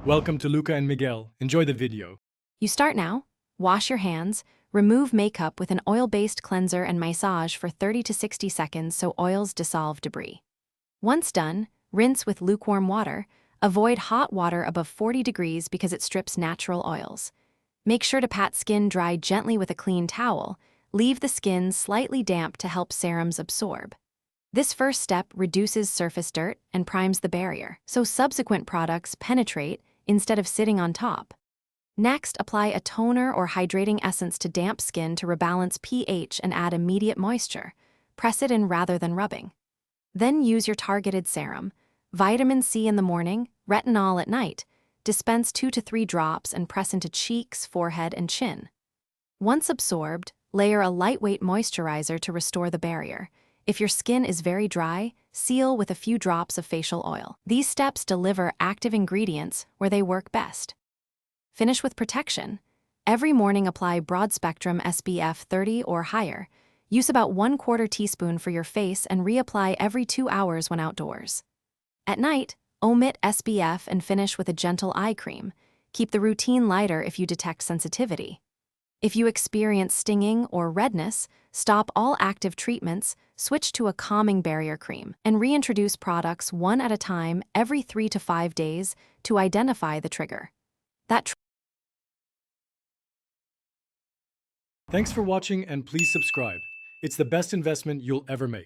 Welcome to Luca and Miguel. Enjoy the video. You start now, wash your hands, remove makeup with an oil-based cleanser and massage for 30 to 60 seconds so oils dissolve debris. Once done, rinse with lukewarm water. Avoid hot water above 40 degrees because it strips natural oils. Make sure to pat skin dry gently with a clean towel. Leave the skin slightly damp to help serums absorb. This first step reduces surface dirt and primes the barrier, so subsequent products penetrate instead of sitting on top. Next, apply a toner or hydrating essence to damp skin to rebalance pH and add immediate moisture. Press it in rather than rubbing. Then use your targeted serum. Vitamin C in the morning, retinol at night. Dispense 2 to 3 drops and press into cheeks, forehead, and chin. Once absorbed, layer a lightweight moisturizer to restore the barrier. If your skin is very dry, seal with a few drops of facial oil. These steps deliver active ingredients where they work best. Finish with protection. Every morning apply broad-spectrum SPF 30 or higher. Use about 1/4 teaspoon for your face and reapply every 2 hours when outdoors. At night, omit SPF and finish with a gentle eye cream. Keep the routine lighter if you detect sensitivity. If you experience stinging or redness, stop all active treatments, switch to a calming barrier cream, and reintroduce products one at a time every 3 to 5 days to identify the trigger. Thanks for watching and please subscribe. It's the best investment you'll ever make.